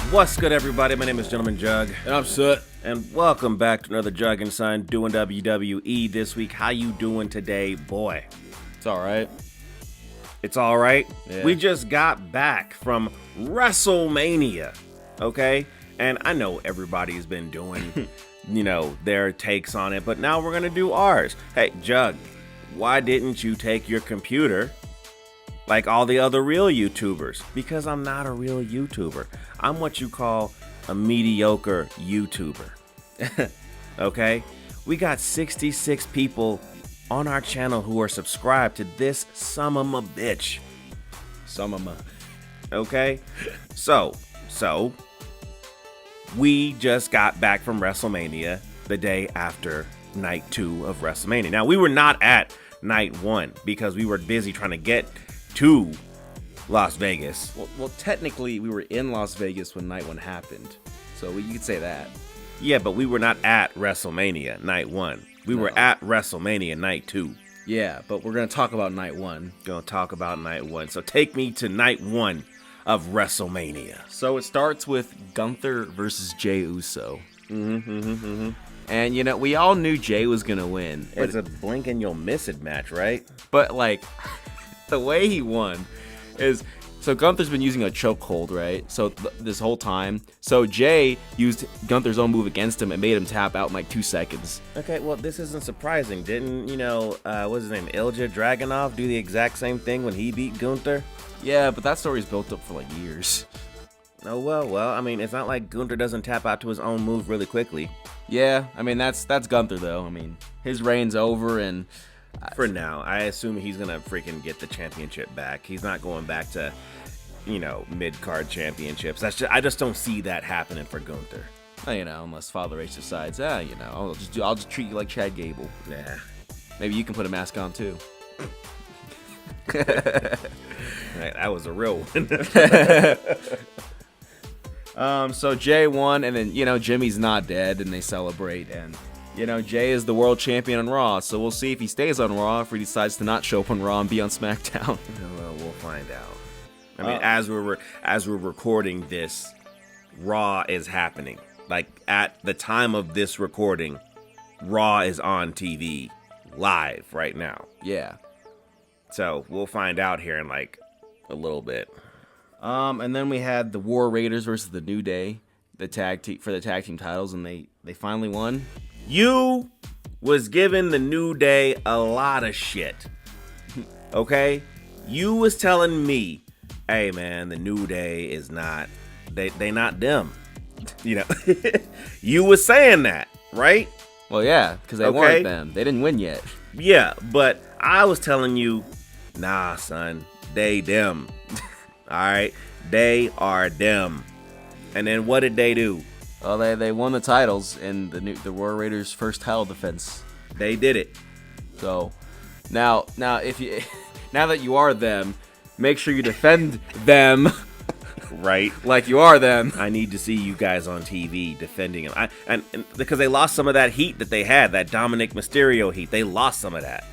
What's good, everybody? My name is Gentleman Jug. And I'm Soot. And welcome back to another Jug and Son doing WWE this week. How you doing today, boy? It's all right. It's all right? Yeah. We just got back from Wrestlemania, okay? And I know everybody's been doing, their takes on it, but now we're going to do ours. Hey, Jug, why didn't you take your computer like all the other real YouTubers? Because I'm not a real YouTuber. I'm what you call a mediocre YouTuber. Okay? We got 66 people on our channel who are subscribed to this son of a bitch. Okay? So, we just got back from WrestleMania the day after night 2 of WrestleMania. Now, we were not at night 1 because we were busy trying to get to Las Vegas. Well, technically, we were in Las Vegas when night 1 happened, so you could say that. Yeah, but we were not at WrestleMania night 1. We were at WrestleMania night 2. Yeah, but we're going to talk about night 1. Gonna talk about night 1. So take me to night 1 of WrestleMania. So it starts with Gunther versus Jey Uso. And, we all knew Jey was going to win. It's a blink and you'll miss it match, right? But, the way he won is... So Gunther's been using a chokehold, right? So this whole time. So Jey used Gunther's own move against him and made him tap out in 2 seconds. Okay, well, this isn't surprising. Didn't, what's his name, Ilja Dragunov do the exact same thing when he beat Gunther? Yeah, but that story's built up for years. Oh, well, I mean, it's not like Gunther doesn't tap out to his own move really quickly. Yeah, I mean, that's Gunther, though. I mean, his reign's over, and... For now, I assume he's going to freaking get the championship back. He's not going back to, mid-card championships. I just don't see that happening for Gunther. Unless Father H decides, I'll just treat you like Chad Gable. Yeah. Maybe you can put a mask on, too. Right, that was a real one. So Jey won, and then, Jimmy's not dead, and they celebrate, and... Jey is the world champion on Raw, so we'll see if he stays on Raw, if he decides to not show up on Raw and be on SmackDown. Well, we'll find out. I mean, as we're recording this, Raw is happening. At the time of this recording, Raw is on TV live right now. Yeah. So we'll find out here in a little bit. And then we had the War Raiders versus the New Day, for the tag team titles, and they finally won. You was giving the New Day a lot of shit. Okay? You was telling me, hey man, the New Day is not, they not them. You was saying that, right? Well, yeah, because they weren't them. They didn't win yet. Yeah, but I was telling you, nah, son, they them. Alright? They are them. And then what did they do? Well, they won the titles in the War Raiders' first title defense. They did it. So now if you now that you are them, make sure you defend them. Right, like you are them. I need to see you guys on TV defending them. And because they lost some of that heat that they had, that Dominic Mysterio heat. They lost some of that.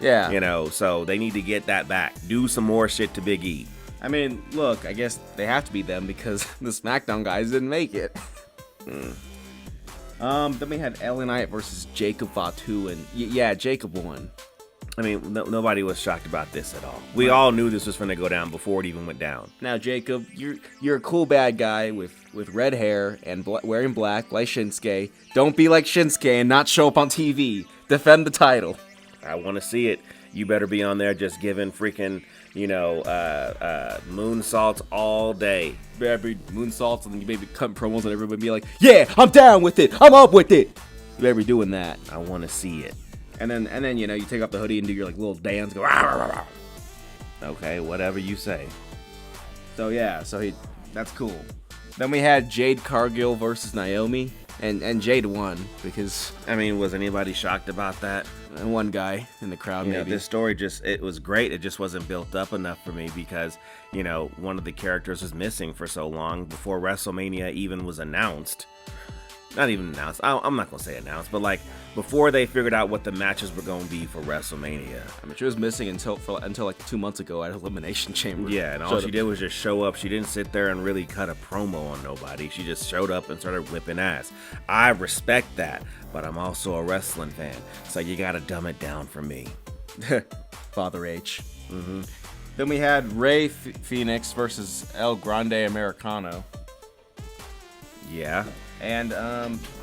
Yeah. So they need to get that back. Do some more shit to Big E. I mean, look, I guess they have to be them because the SmackDown guys didn't make it. Then we had LA Knight versus Jacob Fatu, and yeah, Jacob won. I mean, nobody was shocked about this at all. We all knew this was going to go down before it even went down. Now, Jacob, you're a cool bad guy with red hair and wearing black like Shinsuke. Don't be like Shinsuke and not show up on TV. Defend the title. I want to see it. You better be on there just giving freaking, moonsaults all day. Baby, moonsaults, and then you maybe cut promos and everybody be like, yeah, I'm down with it. I'm up with it. You better be doing that. I want to see it. And then you take off the hoodie and do your little dance. Go, rah, rah, rah. Okay, whatever you say. So yeah, that's cool. Then we had Jade Cargill versus Naomi. And Jade won because... I mean, was anybody shocked about that? One guy in the crowd, maybe. This story it was great. It just wasn't built up enough for me because, one of the characters was missing for so long before WrestleMania even was announced. not even announced. I'm not gonna say announced, but like before they figured out what the matches were gonna be for WrestleMania. I mean, she was missing until like 2 months ago at Elimination Chamber. Yeah, and all she did was just show up. She didn't sit there and really cut a promo on nobody. She just showed up and started whipping ass. I respect that, but I'm also a wrestling fan, so you gotta dumb it down for me. Father H. Then we had Rey Phoenix versus El Grande Americano. Yeah. And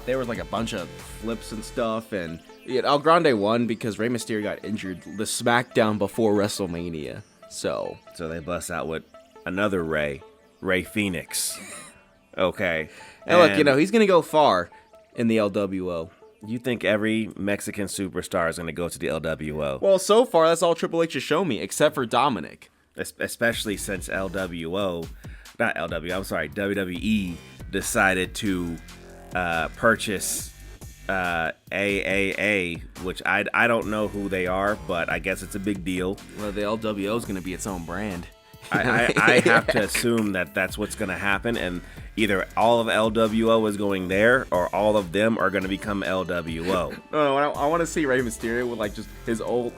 there was like a bunch of flips and stuff, and El Grande won because Rey Mysterio got injured the SmackDown before WrestleMania. So they bust out with another Rey Phoenix. Okay. And look, he's gonna go far in the LWO. You think every Mexican superstar is gonna go to the LWO? Well, so far that's all Triple H has shown me, except for Dominic. Especially since WWE decided to purchase AAA, which I don't know who they are, but I guess it's a big deal. Well, the LWO is going to be its own brand. I have to assume that that's what's going to happen, and either all of LWO is going there, or all of them are going to become LWO. No, I want to see Rey Mysterio with like just the whole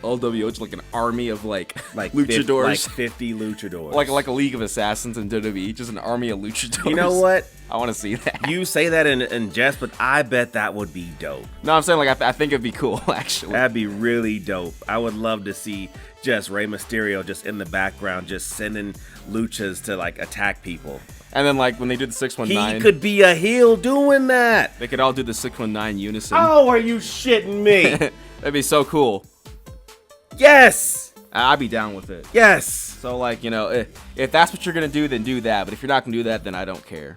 LWO, just like an army of like luchadors, 50 luchadors, like a League of Assassins in WWE, just an army of luchadors. You know what? I want to see that. You say that in jest, but I bet that would be dope. No, I'm saying like I think it'd be cool actually. That'd be really dope. I would love to see just Rey Mysterio just in the background, just sending luchas to like attack people. And then like when they do the 619, he could be a heel doing that. They could all do the 619 unison. Oh, are you shitting me? That'd be so cool. Yes. I'd be down with it. Yes. So like, if that's what you're gonna do, then do that. But if you're not gonna do that, then I don't care.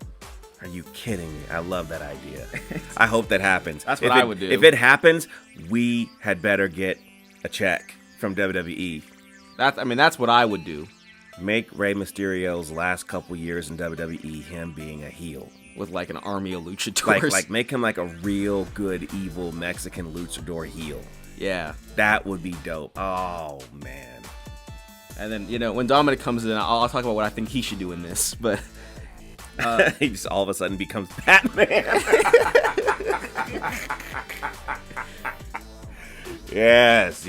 Are you kidding me? I love that idea. I hope that happens. That's what I would do. If it happens, we had better get a check from WWE. That's what I would do. Make Rey Mysterio's last couple years in WWE him being a heel. With like an army of luchadors. Like make him like a real good, evil Mexican luchador heel. Yeah. That would be dope. Oh, man. And then, when Dominic comes in, I'll talk about what I think he should do in this, but... he just all of a sudden becomes Batman. Yes.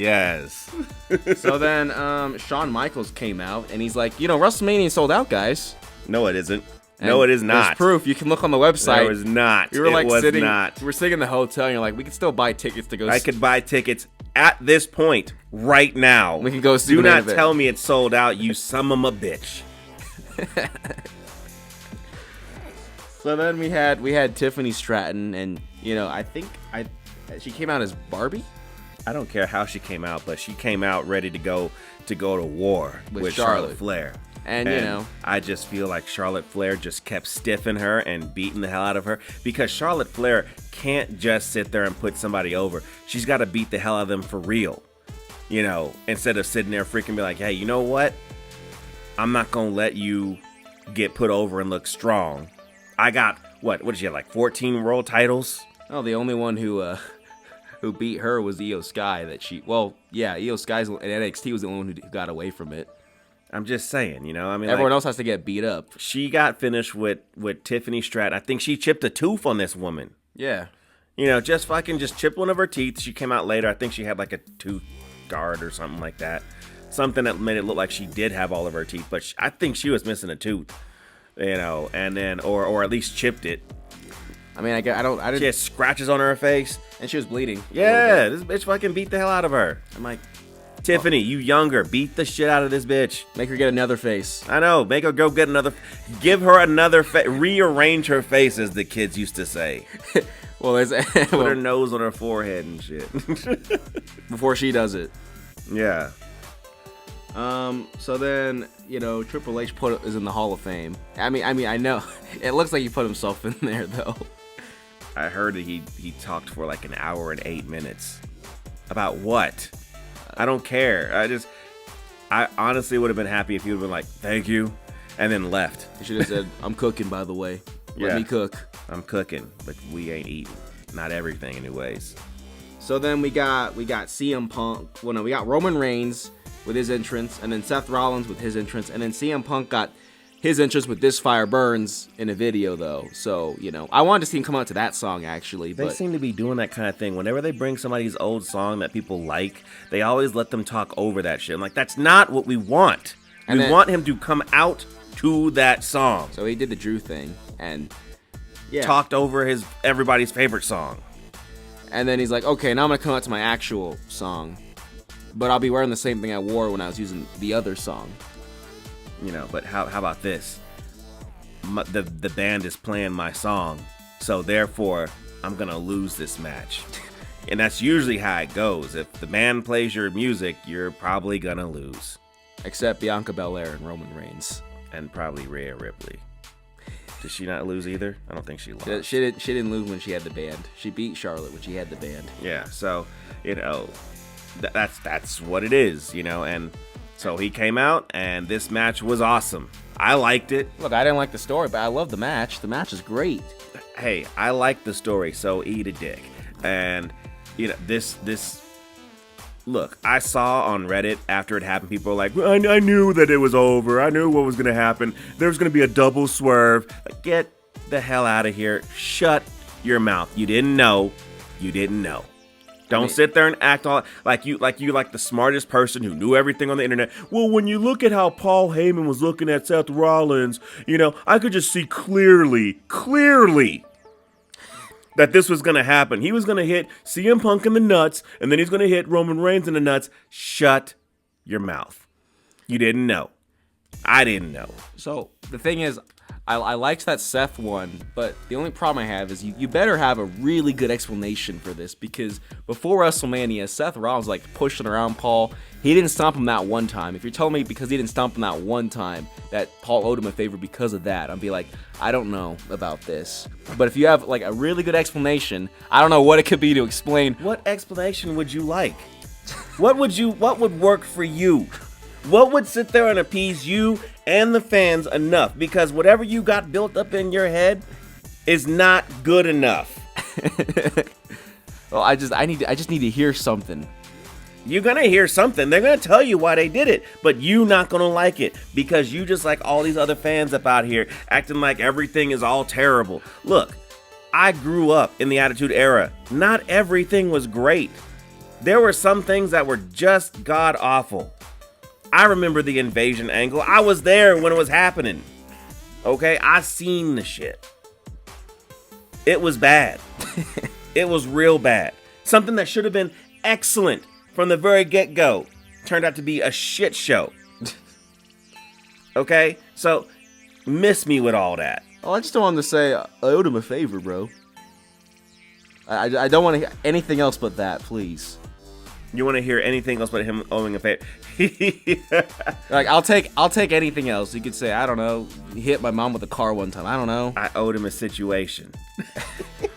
So then Shawn Michaels came out, and he's like, WrestleMania sold out, guys. No, it isn't. And no, it is not. There's proof. You can look on the website. There was not. We were like sitting in the hotel, and you're like, we can still buy tickets to go. I could buy tickets at this point, right now. We can go see. Do not tell me it's sold out, you son of a bitch. So then we had Tiffany Stratton, and I think she came out as Barbie. I don't care how she came out, but she came out ready to go to war with Charlotte Flair. And I just feel like Charlotte Flair just kept stiffing her and beating the hell out of her, because Charlotte Flair can't just sit there and put somebody over. She's got to beat the hell out of them for real, instead of sitting there freaking be like, hey, you know what? I'm not going to let you get put over and look strong. I got, what did she have, like 14 world titles? Oh, the only one who beat her was Io Sky. Io Sky's in NXT was the only one who got away from it. I'm just saying, everyone else has to get beat up. She got finished with Tiffany Stratton. I think she chipped a tooth on this woman. Yeah. Just chip one of her teeth. She came out later. I think she had like a tooth guard or something like that. Something that made it look like she did have all of her teeth, but I think she was missing a tooth. And then, or at least chipped it. I didn't. She had scratches on her face. And she was bleeding. Yeah, this bitch fucking beat the hell out of her. I'm like, Tiffany, you younger, beat the shit out of this bitch. Make her get another face. I know, make her go get another, give her another face, rearrange her face, as the kids used to say. Put her nose on her forehead and shit. Before she does it. Yeah. So then, Triple H is in the Hall of Fame. I know. It looks like he put himself in there, though. I heard that he talked for like an hour and 8 minutes. About what? I don't care. I honestly would have been happy if he would have been like, thank you, and then left. He should have said, I'm cooking, by the way. Let me cook. I'm cooking, but we ain't eating. Not everything, anyways. So then we got CM Punk. Well, no, we got Roman Reigns with his entrance, and then Seth Rollins with his entrance, and then CM Punk got his interest with This Fire Burns in a video, though. So, I wanted to see him come out to that song, actually. They seem to be doing that kind of thing. Whenever they bring somebody's old song that people like, they always let them talk over that shit. I'm like, that's not what we want. We want him to come out to that song. So he did the Drew thing and talked over everybody's favorite song. And then he's like, okay, now I'm going to come out to my actual song. But I'll be wearing the same thing I wore when I was using the other song. But how about this? The band is playing my song, so therefore I'm gonna lose this match. And that's usually how it goes. If the band plays your music, you're probably gonna lose. Except Bianca Belair and Roman Reigns. And probably Rhea Ripley. Did she not lose either? I don't think she lost. She didn't lose when she had the band. She beat Charlotte when she had the band. Yeah, so, that's what it is, and so he came out, and this match was awesome. I liked it. Look, I didn't like the story, but I love the match. The match is great. Hey, I like the story, so eat a dick. And, this... Look, I saw on Reddit after it happened, people were like, I knew that it was over. I knew what was going to happen. There was going to be a double swerve. Like, get the hell out of here. Shut your mouth. You didn't know. You didn't know. Don't sit there and act all like the smartest person who knew everything on the internet. Well, when you look at how Paul Heyman was looking at Seth Rollins, I could just see clearly that this was going to happen. He was going to hit CM Punk in the nuts, and then he's going to hit Roman Reigns in the nuts. Shut your mouth. You didn't know. I didn't know. So the thing is, I liked that Seth one, but the only problem I have is you better have a really good explanation for this, because before WrestleMania, Seth Rollins was pushing around Paul. He didn't stomp him that one time. If you're telling me because he didn't stomp him that one time that Paul owed him a favor because of that, I'd be like, I don't know about this. But if you have a really good explanation, I don't know what it could be to explain. What explanation would you like? What would work for you? What would sit there and appease you and the fans enough? Because whatever you got built up in your head is not good enough. Well, I just need to hear something. You're gonna hear something. They're gonna tell you why they did it, but you not gonna like it because you just like all these other fans up out here acting like everything is all terrible. Look, I grew up in the Attitude Era. Not everything was great. There were some things that were just god awful. I remember the invasion angle. I was there when it was happening. Okay? I seen the shit. It was bad. It was real bad. Something that should have been excellent from the very get-go turned out to be a shit show. Okay? So, miss me with all that. Oh, I just don't want to say I owed him a favor, bro. I don't want to hear anything else but that, please. You want to hear anything else but him owing a favor? I'll take anything else. You could say, I don't know, he hit my mom with a car one time. I don't know. I owed him a situation.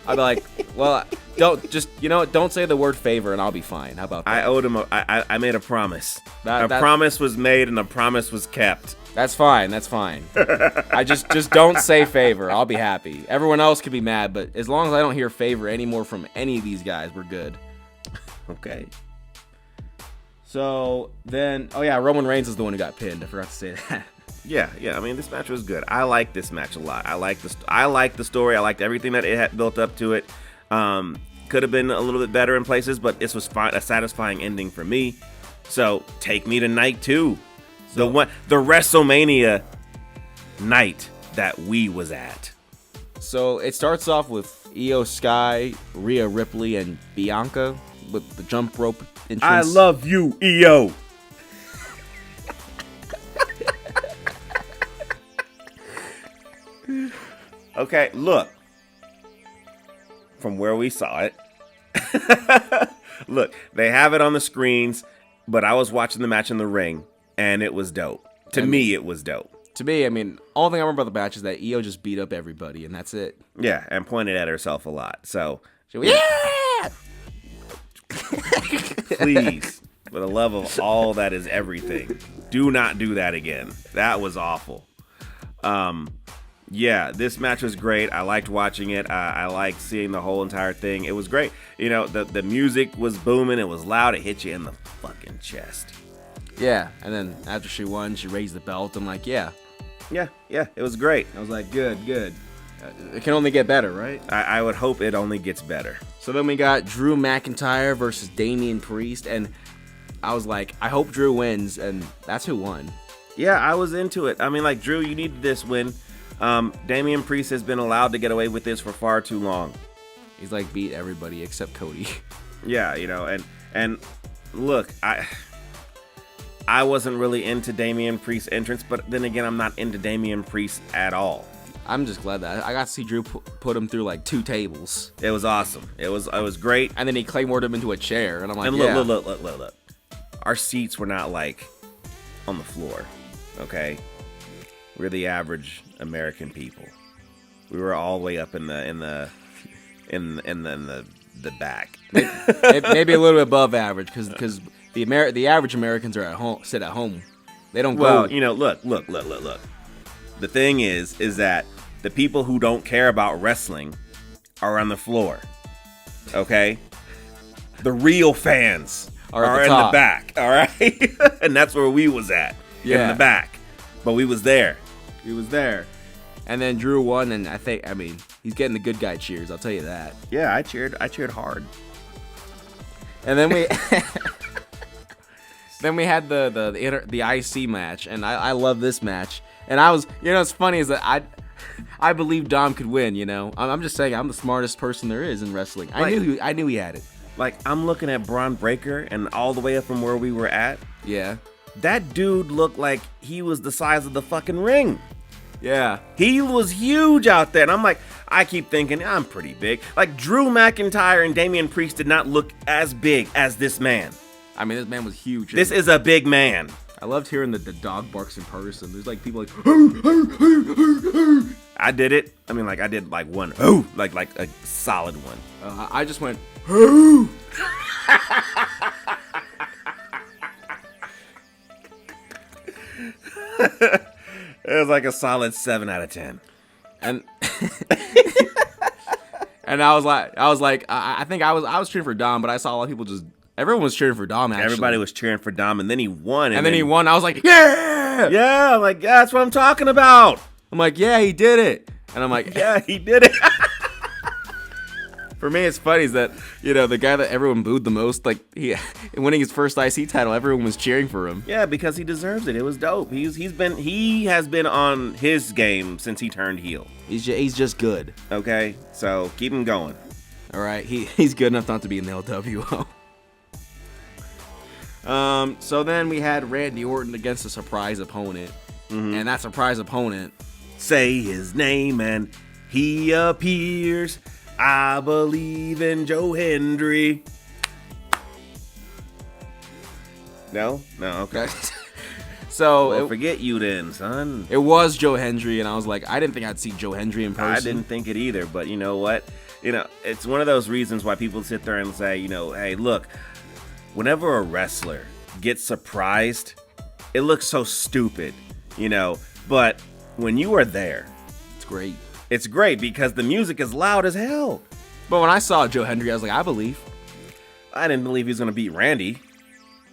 I'd be like, well, don't say the word favor and I'll be fine. How about that? I owed him I made a promise. A promise was made and a promise was kept. That's fine. I just don't say favor. I'll be happy. Everyone else could be mad, but as long as I don't hear favor anymore from any of these guys, we're good. Okay. So then, Roman Reigns is the one who got pinned. I forgot to say that. Yeah. I mean, this match was good. I like this match a lot. I like the story. I liked everything that it had built up to it. Could have been a little bit better in places, but this was fine, a satisfying ending for me. So take me to night 2, the WrestleMania night that we was at. So it starts off with Io Sky, Rhea Ripley, and Bianca with the jump rope entrance. I love you, Io. Okay, look. From where we saw it. Look, they have it on the screens, but I was watching the match in the ring, and it was dope. To me, it was dope. To me, I mean, all thing I remember about the match is that Io just beat up everybody, and that's it. Yeah, and pointed at herself a lot. So, yeah! Please, for the love of all that is everything, do not do that again. That was awful. Yeah, this match was great. I liked watching it. I liked seeing the whole entire thing. It was great. You know, the music was booming. It was loud. It hit you in the fucking chest. Yeah, and then after she won, she raised the belt. I'm like, yeah, Yeah, it was great. I was like, good. It can only get better, right? I would hope it only gets better. So then we got Drew McIntyre versus Damian Priest, and I was like, I hope Drew wins, and that's who won. Yeah, I was into it. I mean, like, Drew, you needed this win. Damian Priest has been allowed to get away with this for far too long. He's like beat everybody except Cody. Yeah, and look, I wasn't really into Damian Priest's entrance, but then again, I'm not into Damian Priest at all. I'm just glad that I got to see Drew put him through like 2 tables. It was awesome. It was great. And then he claymored him into a chair, and I'm like, and yeah. Look. Our seats were not like on the floor, okay? We're the average American people. We were all the way up in the back. Maybe a little bit above average, because the average Americans are sit at home. They don't go. Well, look. The thing is that the people who don't care about wrestling are on the floor. Okay? The real fans are in the back, all right? And that's where we was at, in the back. But we was there. And then Drew won, and I mean, he's getting the good guy cheers, I'll tell you that. Yeah, I cheered hard. And then we then we had the IC match, and I love this match. And I was, what's funny is that I believe Dom could win. I'm just saying, I'm the smartest person there is in wrestling. I knew he had it. Like, I'm looking at Braun Breaker, and all the way up from where we were at. Yeah. That dude looked like he was the size of the fucking ring. Yeah. He was huge out there. And I'm like, I keep thinking, I'm pretty big. Like, Drew McIntyre and Damian Priest did not look as big as this man. I mean, this man was huge. This is a big man. I loved hearing the dog barks in person. There's like people like, I did it. I mean, like, I did like one, like a solid one. I just went, it was like a solid 7 out of 10. And and I was like, I think I was cheering for Dom, but I saw a lot of people everyone was cheering for Dom. Actually, everybody was cheering for Dom, and then he won. And then he won. I was like, yeah, I'm like, that's what I'm talking about. I'm like, yeah, he did it. And I'm like, yeah, he did it. For me, it's funny is that, the guy that everyone booed the most, like, he winning his first IC title, everyone was cheering for him. Yeah, because he deserves it. It was dope. He has been on his game since he turned heel. He's just good. Okay, so keep him going. All right, he's good enough not to be in the LWO. So then we had Randy Orton against a surprise opponent, and that surprise opponent, say his name and he appears. I believe in Joe Hendry. No, okay. So forget you then, son. It was Joe Hendry, and I was like, I didn't think I'd see Joe Hendry in person. I didn't think it either, but you know what? It's one of those reasons why people sit there and say, hey, look, whenever a wrestler gets surprised, it looks so stupid, but when you are there, it's great. It's great because the music is loud as hell. But when I saw Joe Hendry, I was like, I believe. I didn't believe he was going to beat Randy.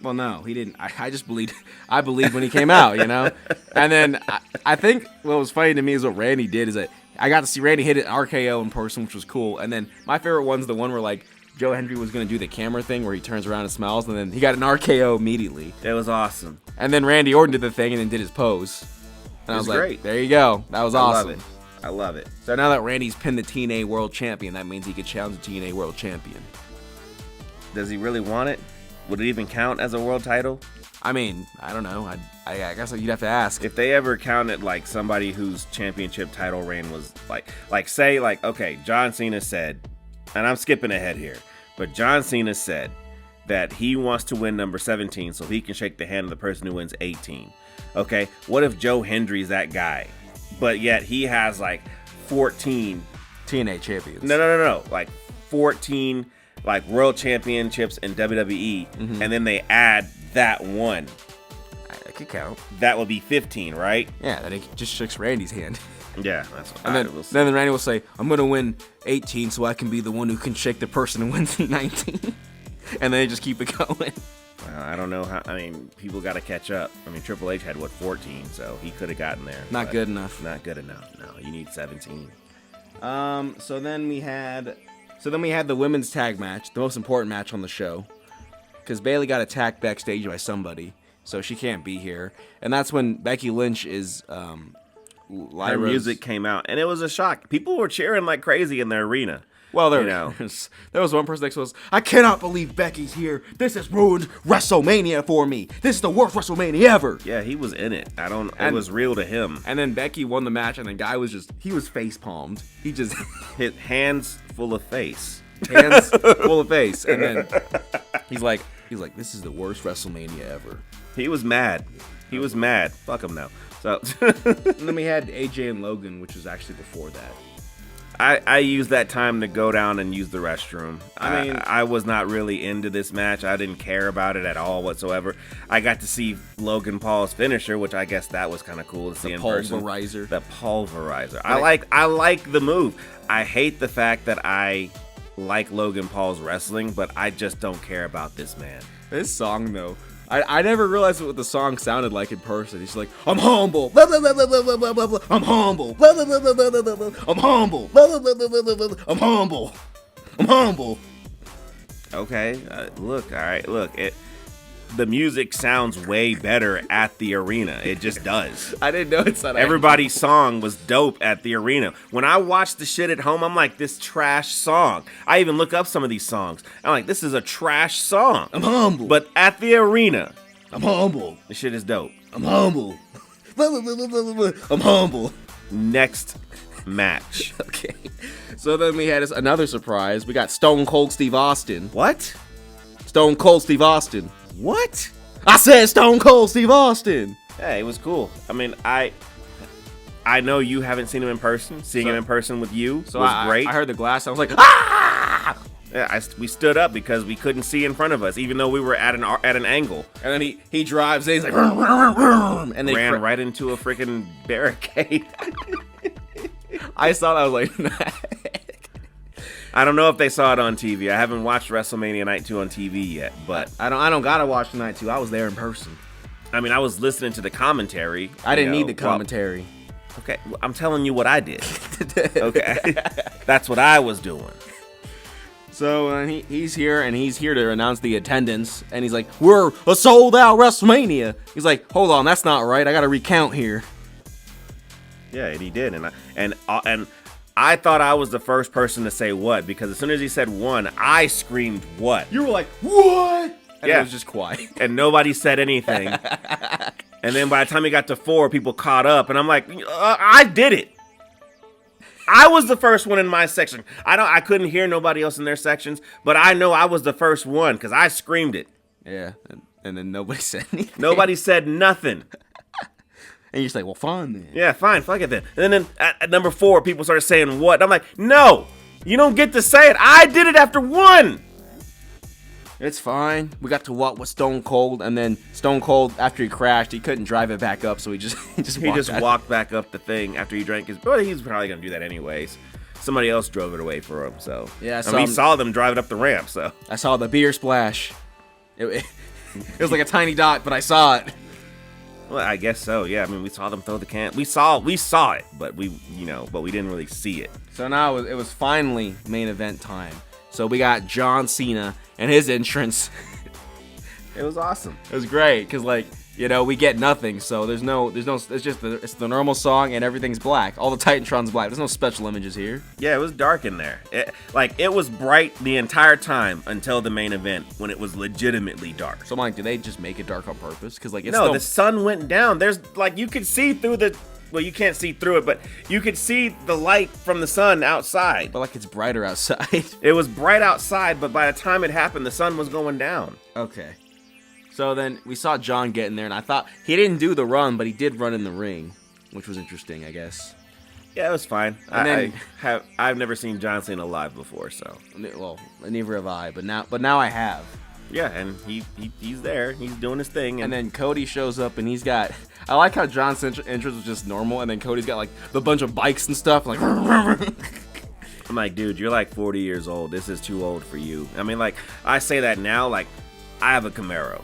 Well, no, he didn't. I just believed. I believed when he came out, And then I think what was funny to me is what Randy did is that I got to see Randy hit an RKO in person, which was cool. And then my favorite one's the one where like Joe Hendry was going to do the camera thing where he turns around and smiles, and then he got an RKO immediately. That was awesome. And then Randy Orton did the thing and then did his pose. And I was like, great. There you go. That was awesome. I love it. So now that Randy's pinned the TNA World Champion, that means he could challenge the TNA World Champion. Does he really want it? Would it even count as a world title? I mean, I don't know. I guess you'd have to ask. If they ever counted like somebody whose championship title reign was okay, John Cena said, and I'm skipping ahead here, but John Cena said that he wants to win number 17 so he can shake the hand of the person who wins 18. Okay, what if Joe Hendry's that guy? But yet he has like 14 TNA champions. No. Like 14 like world championships in WWE, and then they add that one. That could count. That would be 15, right? Yeah, then he just shakes Randy's hand. Yeah, that's what then Randy will say, I'm going to win 18 so I can be the one who can shake the person who wins 19. And then they just keep it going. I don't know how. I mean, people got to catch up. I mean, Triple H had 14, so he could have gotten there. Not good enough. Not good enough. No, you need 17. So then we had the women's tag match, the most important match on the show, because Bayley got attacked backstage by somebody, so she can't be here, and that's when Becky Lynch is Her music came out, and it was a shock. People were cheering like crazy in the arena. Well, there was one person next to us. I cannot believe Becky's here. This has ruined WrestleMania for me. This is the worst WrestleMania ever. Yeah, he was in it. It was real to him. And then Becky won the match, and the guy was face palmed. He just hit hands full of face. Hands full of face. And then he's like, this is the worst WrestleMania ever. He was mad. Fuck him now. So and then we had AJ and Logan, which was actually before that. I used that time to go down and use the restroom. I was not really into this match. I didn't care about it at all whatsoever. I got to see Logan Paul's finisher, which I guess that was kind of cool to see in person. The pulverizer. I like the move. I hate the fact that I like Logan Paul's wrestling, but I just don't care about this man. This song though. I never realized what the song sounded like in person. He's like, I'm humble. Blah, blah, blah, blah, blah, blah, blah, blah. I'm humble. Blah, blah, blah, blah, blah, blah, blah. I'm humble. Blah, blah, blah, blah, blah, blah, blah. I'm humble. I'm humble. Okay, look, all right, look. The music sounds way better at the arena. It just does. I didn't know it's not. Everybody's song was dope at the arena. When I watch the shit at home, I'm like, this trash song. I even look up some of these songs. I'm like, this is a trash song. I'm humble. But at the arena, I'm humble. The shit is dope. I'm humble. I'm humble. Next match. Okay. So then we had another surprise. We got Stone Cold Steve Austin. What? Stone Cold Steve Austin. What? I said Stone Cold Steve Austin. Hey, it was cool. I mean, I know you haven't seen him in person. Seeing him in person with you was great. I heard the glass. I was like, ah! Yeah, we stood up because we couldn't see in front of us, even though we were at an angle. And then he drives in. He's like, vroom, vroom, vroom, and they ran right into a freaking barricade. I saw that. I was like, I don't know if they saw it on TV. I haven't watched WrestleMania Night 2 on TV yet, but I don't gotta watch the Night 2. I was there in person. I mean, I was listening to the commentary. I didn't need the commentary. Okay, I'm telling you what I did. Okay, that's what I was doing. So he's here, and he's here to announce the attendance, and he's like, we're a sold-out WrestleMania. He's like, hold on, that's not right. I gotta recount here. Yeah, and he did, and I thought I was the first person to say what, because as soon as he said one, I screamed what. You were like, what? And yeah. It was just quiet. And nobody said anything. And then by the time he got to 4, people caught up, and I'm like, I did it. I was the first one in my section. I couldn't hear nobody else in their sections, but I know I was the first one because I screamed it. Yeah, and then nobody said anything. Nobody said nothing. And you're just like, well, fine then. Yeah, fine, fuck it then. And then at number 4, people started saying what? I'm like, no, you don't get to say it. I did it after 1. It's fine. We got to walk with Stone Cold, and then Stone Cold, after he crashed, he couldn't drive it back up, so he just walked back up the thing after he drank his. Well, he's probably gonna do that anyways. Somebody else drove it away for him, so yeah. We saw them drive it up the ramp. So I saw the beer splash. It was like a tiny dot, but I saw it. Well, I guess so. Yeah, I mean, we saw them throw the can. We saw it, but we didn't really see it. So now it was finally main event time. So we got John Cena and his entrance. It was awesome. It was great because, we get nothing. So it's the normal song and everything's black. All the Titantron's black. There's no special images here. Yeah, it was dark in there. It was bright the entire time until the main event when it was legitimately dark. So I'm like, did they just make it dark on purpose? Because the sun went down. There's you could see through the. Well, you can't see through it, but you could see the light from the sun outside. But it's brighter outside. It was bright outside, but by the time it happened, the sun was going down. Okay. So then we saw John get in there, and I thought he didn't do the run, but he did run in the ring, which was interesting, I guess. Yeah, it was fine. I've never seen John Cena live before, so. Well, neither have I, but now I have. Yeah, and he's there. He's doing his thing. And then Cody shows up, and he's got... I like how John's entrance was just normal, and then Cody's got, the bunch of bikes and stuff, I'm like, dude, you're 40 years old. This is too old for you. I mean, I say that now, I have a Camaro.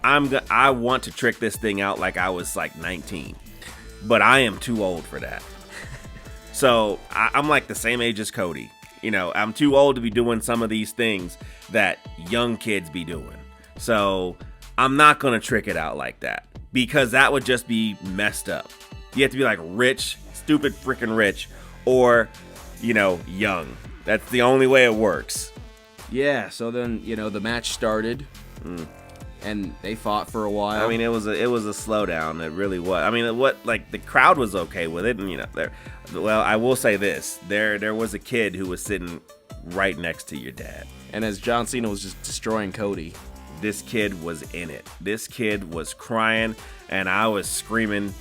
I want to trick this thing out like I was like 19, but I am too old for that. So I'm like the same age as Cody. You know, I'm too old to be doing some of these things that young kids be doing. So I'm not going to trick it out like that because that would just be messed up. You have to be like rich, stupid freaking rich, or, you know, young. That's the only way it works. Yeah, so then, you know, the match started. And they fought for a while. I mean, it was a slowdown. It really was. I mean, the crowd was okay with it, and you know, well, I will say this: there was a kid who was sitting right next to your dad, and as John Cena was just destroying Cody, this kid was in it. This kid was crying, and I was screaming.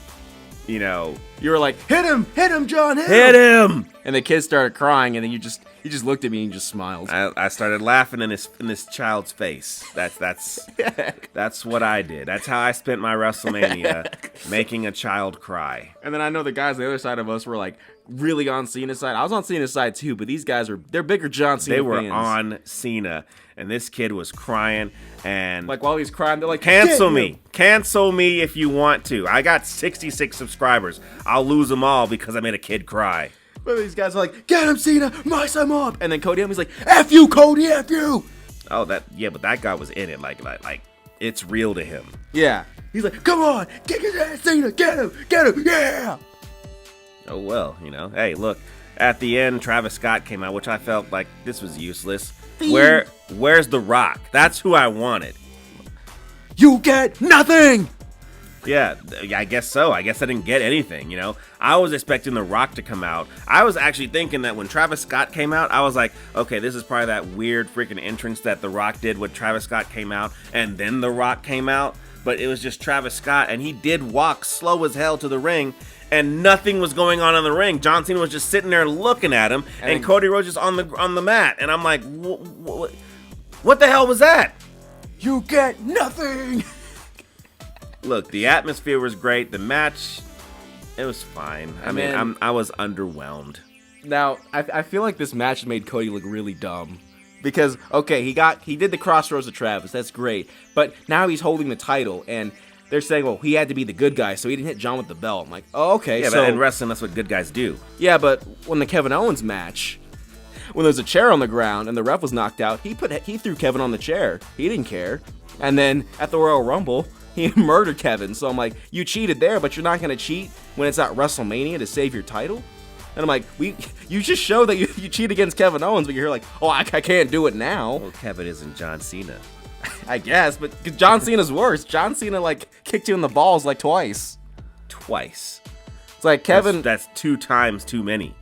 You know, you were like, "Hit him, John, hit him!" And the kid started crying, and then you just looked at me and just smiled. I started laughing in this child's face. That's what I did. That's how I spent my WrestleMania, making a child cry. And then I know the guys on the other side of us were like really on Cena's side. I was on Cena's side too, but these guys they're bigger John Cena fans. They were fans. on Cena, and this kid was crying, and like while he's crying, they're like, cancel me if you want to. I got 66 subscribers. I'll lose them all because I made a kid cry. But these guys are like, get him, Cena, mice him up. And then Cody He's like, F you, Cody, F you. Oh, but that guy was in it. Like it's real to him. Yeah. He's like, come on, get his ass, Cena, get him, yeah. Oh, well, you know. Hey, look, at the end, Travis Scott came out, which I felt like this was useless. Where's The Rock? That's who I wanted. You get nothing. Yeah, I guess so. I guess I didn't get anything, you know. I was expecting The Rock to come out. I was actually thinking that when Travis Scott came out, I was like, okay, this is probably that weird freaking entrance that The Rock did when Travis Scott came out, and then The Rock came out. But it was just Travis Scott, and he did walk slow as hell to the ring, and nothing was going on in the ring. John Cena was just sitting there looking at him, and Cody Rhodes just on the mat. And I'm like, what the hell was that? You get nothing. Look, the atmosphere was great. The match, it was fine. I mean, I was underwhelmed. Now, I feel like this match made Cody look really dumb. Because, okay, he did the crossroads of Travis. That's great. But now he's holding the title, and they're saying, well, he had to be the good guy, so he didn't hit John with the belt. I'm like, oh, okay. Yeah, so, but in wrestling, that's what good guys do. Yeah, but when the Kevin Owens match, when there's a chair on the ground and the ref was knocked out, he threw Kevin on the chair. He didn't care. And then at the Royal Rumble, he murdered Kevin. So I'm like, you cheated there, but you're not going to cheat when it's at WrestleMania to save your title? And I'm like, you just show that you cheat against Kevin Owens, but you're here like, oh, I can't do it now. Well, Kevin isn't John Cena. I guess, but John Cena's worse. John Cena, like, kicked you in the balls, like, twice. Twice? It's like, Kevin... That's 2 times too many.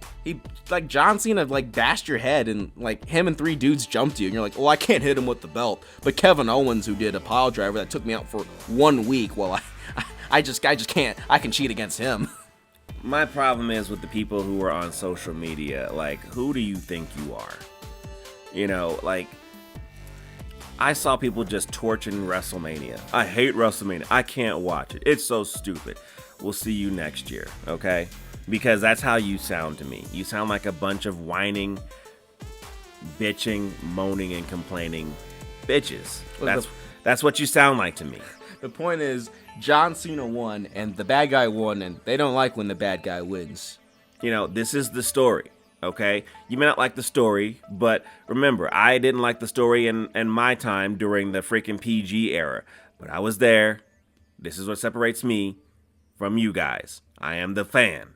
Like, John Cena, like, bashed your head, and, like, him and 3 dudes jumped you, and you're like, oh, I can't hit him with the belt. But Kevin Owens, who did a pile driver that took me out for 1 week, well, I just can't. I can cheat against him. My problem is with the people who are on social media, like, who do you think you are? You know, like, I saw people just torching WrestleMania. I hate WrestleMania. I can't watch it. It's so stupid. We'll see you next year, okay? Because that's how you sound to me. You sound like a bunch of whining, bitching, moaning, and complaining bitches. That's what you sound like to me. The point is, John Cena won, and the bad guy won, and they don't like when the bad guy wins. You know, this is the story, okay? You may not like the story, but remember, I didn't like the story in my time during the freaking PG era. But I was there. This is what separates me from you guys. I am the fan.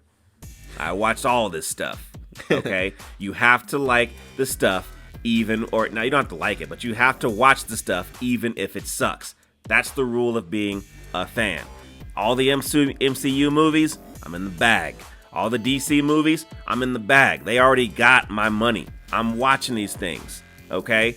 I watched all this stuff, okay? You have to like the stuff now you don't have to like it, but you have to watch the stuff even if it sucks. That's the rule of being a fan. All the MCU movies, I'm in the bag. All the DC movies, I'm in the bag. They already got my money. I'm watching these things, okay?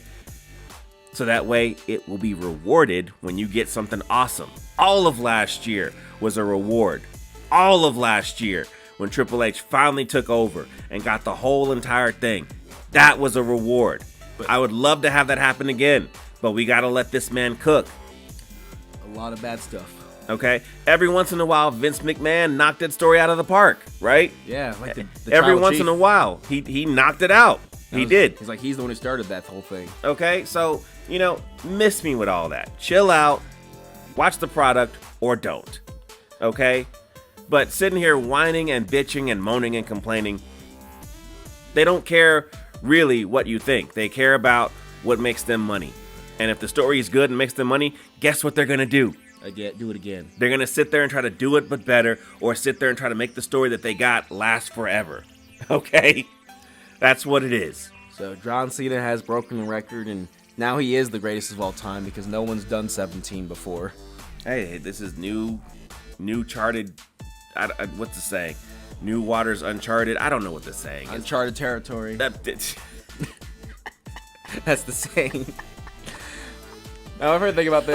So that way it will be rewarded when you get something awesome. All of last year was a reward. All of last year when Triple H finally took over and got the whole entire thing, that was a reward. But I would love to have that happen again, but we gotta let this man cook. A lot of bad stuff. Okay? Every once in a while, Vince McMahon knocked that story out of the park, right? Yeah, like the every once in a while, he knocked it out. He did. He's like, he's the one who started that whole thing. Okay? So, you know, miss me with all that. Chill out. Watch the product or don't. Okay? But sitting here whining and bitching and moaning and complaining, they don't care really what you think. They care about what makes them money. And if the story is good and makes them money, guess what they're going to do? Do it again. They're going to sit there and try to do it but better, or sit there and try to make the story that they got last forever. Okay? That's what it is. So John Cena has broken the record, and now he is the greatest of all time because no one's done 17 before. Hey, this is new charted. What's the saying? New waters uncharted. I don't know what the saying is. Uncharted territory. That's the saying. Now, my favorite thing about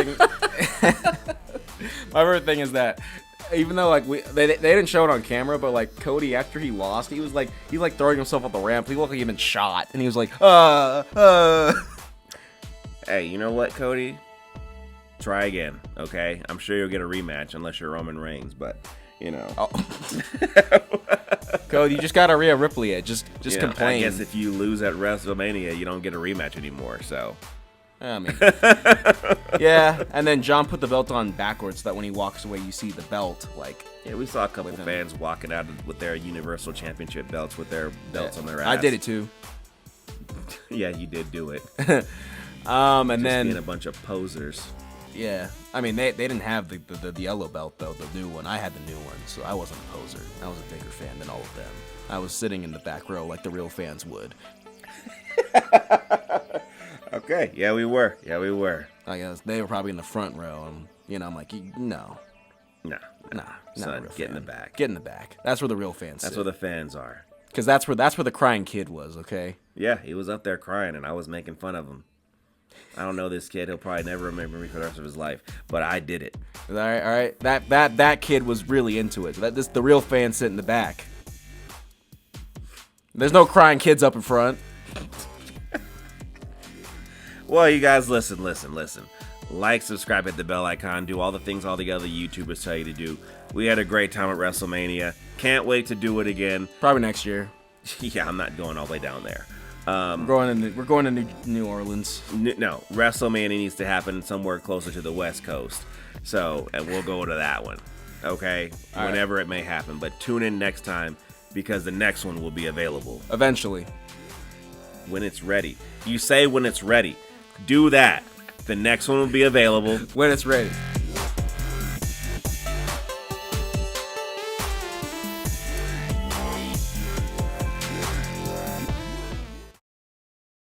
my favorite thing is that even though like they didn't show it on camera, but like Cody after he lost, he was throwing himself off the ramp. He looked like he'd been shot, and he was like, Hey, you know what, Cody? Try again, okay? I'm sure you'll get a rematch unless you're Roman Reigns, but you know. Oh. Cody, you just got a Rhea Ripley it. Just complain. I guess if you lose at WrestleMania, you don't get a rematch anymore. So. I mean, yeah, and then John put the belt on backwards so that when he walks away, you see the belt. Like, yeah, we saw a couple fans walking out with their Universal Championship belts with their belts on their ass. I did it too. Yeah, you did do it. And just then being a bunch of posers. Yeah, I mean they didn't have the yellow belt though, the new one. I had the new one, so I wasn't a poser. I was a bigger fan than all of them. I was sitting in the back row like the real fans would. Okay, yeah, we were. I guess they were probably in the front row, and I'm like, no, son, get in the back. Get in the back. That's where the real fans. That's where the fans are. Because that's where the crying kid was. Okay. Yeah, he was up there crying, and I was making fun of him. I don't know this kid. He'll probably never remember me for the rest of his life, but I did it. All right. That kid was really into it. The real fans sit in the back. There's no crying kids up in front. Well, you guys, listen. Like, subscribe, hit the bell icon, do all the things all the other YouTubers tell you to do. We had a great time at WrestleMania. Can't wait to do it again. Probably next year. Yeah, I'm not going all the way down there. We're going to New Orleans. No, WrestleMania needs to happen somewhere closer to the West Coast. So, and we'll go to that one. Okay? Whenever it may happen. But tune in next time because the next one will be available. Eventually. When it's ready. You say when it's ready. Do that. The next one will be available when it's ready.